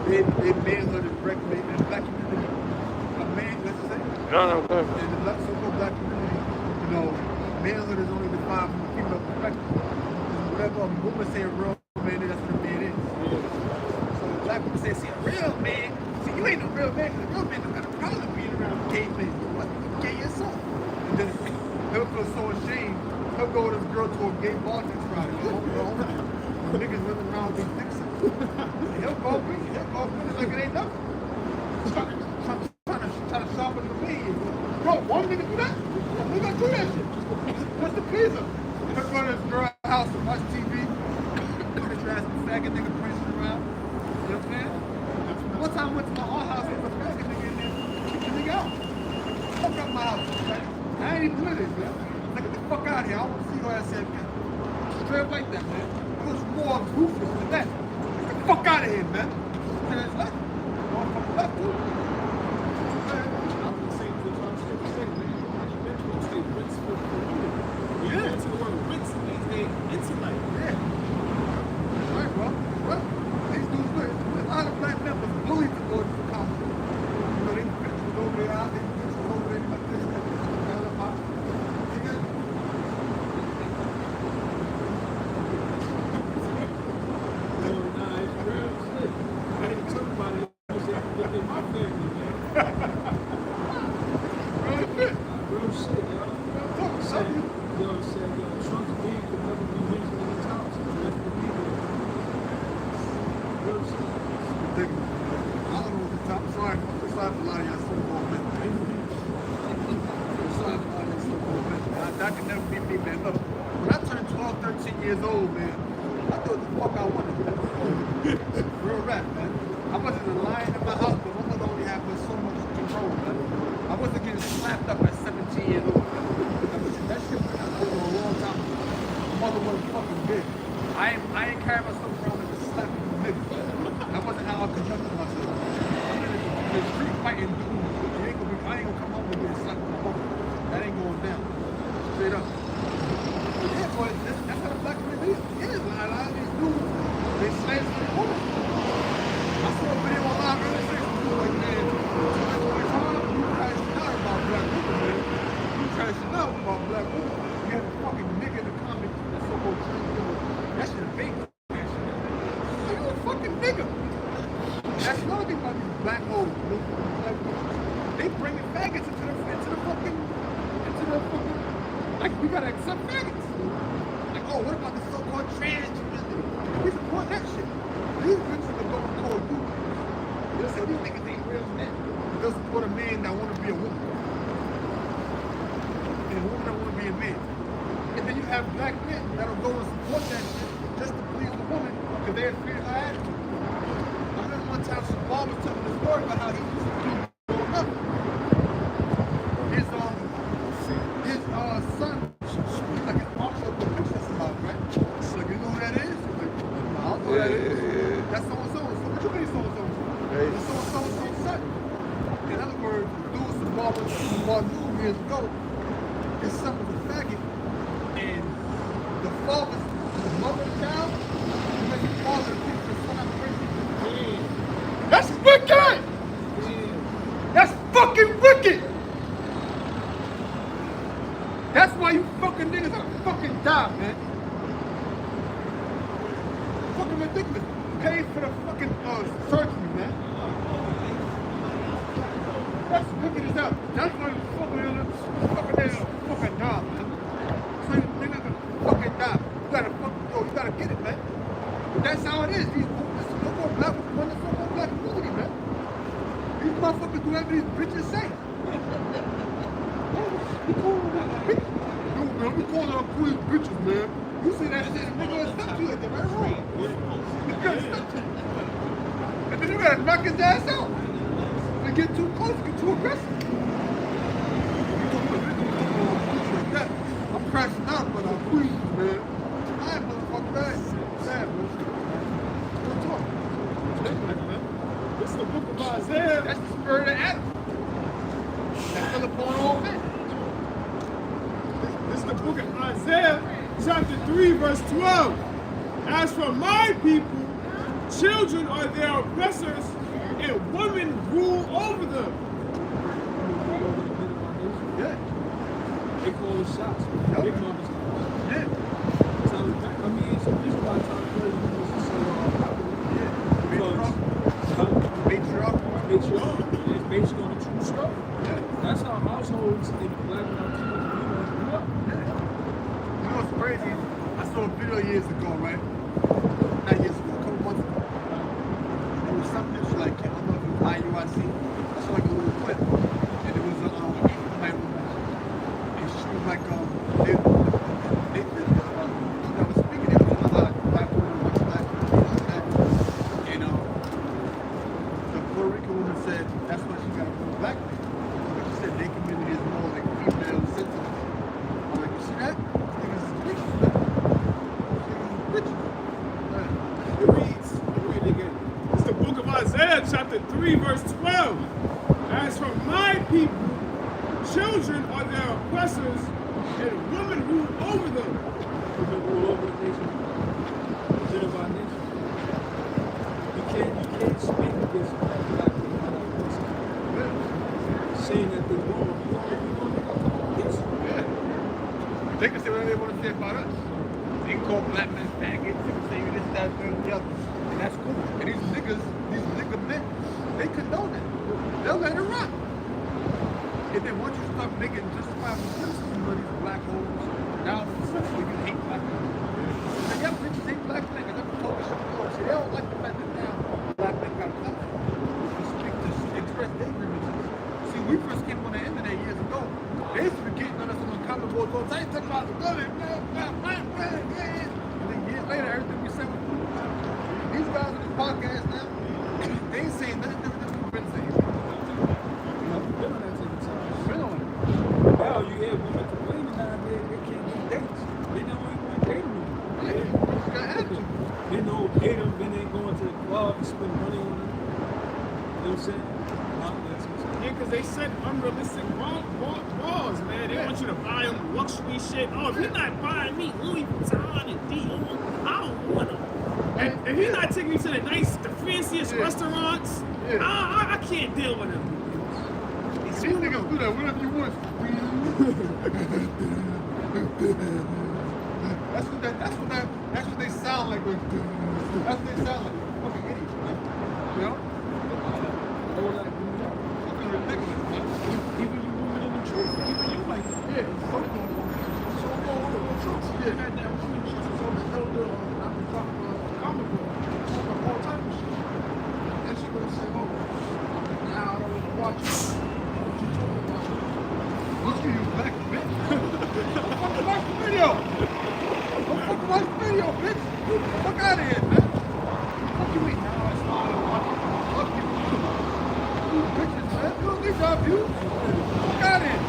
their manhood is regulated in the black community. A man, let's say, No, go ahead. in the so-called black community, you know, manhood is only defined from a female perspective. Whatever a woman say a real man is, that's what a man is. So the black woman say, see, a real man, see, you ain't no real man, because a real man don't got a problem being around gay men. You must be gay yourself. And then he'll feel so ashamed, he'll go with his girl to a gay bar next Friday. Niggas running around with these dicks. He'll go with it like it ain't nothing. Trying to sharpen the beam. Bro, one nigga do that? We gonna do that shit. What's the pizza? He'll go to his girl's house and watch TV. Get your ass faggot nigga prancing around. You know what I'm saying? One time I went to my aunt's house, there was a faggot nigga in there. Kick the nigga out. Fuck up my house. Right? I ain't even with it, man. Like, get the fuck out of here. I don't want to see your ass here again. Straight up like that, man. It was more ruthless than that. Get the fuck out of here, man. And it's left. Motherfucker left, too. I'm the same thing I'm saying, man. Men will say rinse for women. When you go into the word rinse, it means they intellect. Yeah. Right, bro. Well, these dudes, a lot of black men was bullied to go to college. You know, they bitches over there out, they bitches over there like this. Nah, it's real shit. I didn't talk about it. I was like, look at my family, man. Real shit, yo. Said, Trump's being could never be mentioned in the top. So that's the people. Real shit. I don't know what the top. Sorry for a lot of y'all so-called men. Sorry for a lot of y'all so-called men. That could never be me, man. Look, when I turned 12, 13 years old, man, I thought the fuck I wanted. Real rap, man. I wasn't a lion in my house, but my mother only had so much control, man. I wasn't getting slapped up at 17 years old. That shit went out over a long time ago. My mother wasn't fucking big. I ain't carrying myself around and just slapping niggas. That wasn't how I conducted myself. I'm in the street fighting dude. I ain't gonna come home and get slapped with my mother. That ain't going down. Straight up. But yeah, boy, that's how the black community is. Yeah, a lot of these dudes, they slaves for the woman. I saw a video online earlier today. Like, man, you guys know about black women, man. You guys know about black women. You have a fucking nigga in the comments that's so-called transgender. That shit is big. Are you a fucking nigga? That's another thing about these black hoes. They bringing faggots into the fucking, like, we gotta accept faggots. Like, oh, what about the so-called trans community? We support that shit. These bitches are going to call you. They'll say these niggas ain't real men. They'll support a man that want to be a woman. And a woman that want to be a man. And then you have black men that'll go and support that shit just to please the woman because they're afraid of her attitude. I remember one time Shabal was telling the story about how he used to be growing up. His son, like his marshal of the princess about, right? So you know who that is? Like, I don't know who that is. That's so-and-so. What you mean so-and-so? It's so-and-so's son. In other words, the dude Shabal knew years ago, his son was a faggot, and the mother of the child, because his father thinks his son out crazy. That's wicked! That's fucking wicked! That's why you fucking niggas are fucking die, man. Fucking ridiculous. Pay for the fucking surgery, man. That's wicked as hell. That's why you fucking die, man. So you niggas gonna fucking die. You gotta get it, man. But that's how it is. These so-called black people run the so-called black community, man. These motherfuckers do whatever these bitches say. Dude, we calling our queens bitches, man. You see that shit, nigga, it's stuck to you at the right wrong. And then you gotta knock his ass out. If they get too close, get too aggressive. I'm crashing out, but I'm queens, man. I ain't motherfucking bad. Sad, man. Isaiah. That's the spirit of Adam. That's still upon all men. This is the book of Isaiah, chapter 3, verse 12. As for my people, children are their oppressors, and women rule over them. Yeah. They call the shots. Big mama's Yeah. So, I mean, so this is why Tom Brady was so Matriarch. it's based on a true story. That's how households in the black and Latino communities grew up. You know what's crazy? I saw a video years ago, right? Not years ago, a couple months ago. It was something that was like, I don't know if it was IUIC. I saw like a little clip. And it was a white woman. And she was like, I was speaking, there was a lot of black women, black women, that. And the Puerto Rican woman said, that's why she got a black man. But she said their community is more like female sensitive. I'm like, you see that? Niggas is bitches, man. Niggas is bitches. It reads, read it again. It's the book of Isaiah, chapter 3, verse 12. As for my people, children are their oppressors, and women rule over them. Women rule over the nation. Instead of our nation. You can't speak against black people. Saying that they're wrong. Yes. Yeah. They can say whatever they want to say about us. They can call black men faggots, they can say this, that, and the other. And that's cool. And these nigga men, they condone it. They'll let it rock. And then once you start making justifiable criticism of these black holes, now essentially you hate black men. And y'all bitches hate black men, because I'm talking shit before. See, they don't like the fact that now black men got a platform to speak, to express their grievances. See, we first came on the internet years ago. They used to be getting on us on the comment boards all the time, talking about the women, and then years later, everything we said was cool. These guys on this podcast now, they ain't saying nothing different than we've been saying. Now you hear women complaining nowadays they can't get dates. They don't even want to date them. They know date them, then they going to the club and spend money on them. You know what I'm saying? Yeah, because they set unrealistic laws, man. They want you to buy them luxury shit. Oh, if you're not buying me Louis Vuitton and Dior, I don't want them. And if you're not taking me to the fanciest restaurants, I can't deal with them. These niggas do that, whatever you want. That's what they sound like. That's what they sound like. Fucking idiots, man. You know? Fucking ridiculous, man. Even you women in the truth, even you like, Yeah, so-called truth. Yeah. Had that woman, she was on the elder, I'm talking comic book, talking all type of shit. And she would say, oh, now I don't want to watch it. What you talking about? Look at you, black bitch. Don't fucking watch the video. Don't fucking watch the video, bitch. Fuck out of here, man. Fuck you mean? Now it's not a watch it. Fuck you. You bitches, man. You don't need your views. Fuck out of here.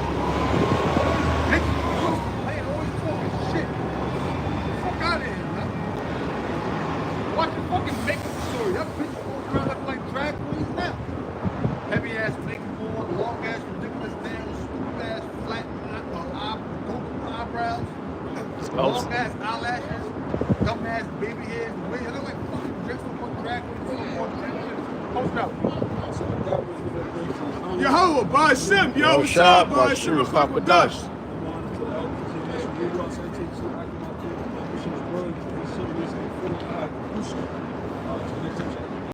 Bitch, always talking shit. Fuck out of here, man. Watch the fucking makeup story. That bitch goes around looking like drag queens now. Heavy ass makeup on, long ass ridiculous nails, stupid ass flat eyebrows, long ass eyelashes, dumb ass baby hairs, wig. They look like fucking dressed up on drag queens. Post out. Yehovah, Ba'Shem, Yehovah Shah, Ba'Shem, Ba'Dash.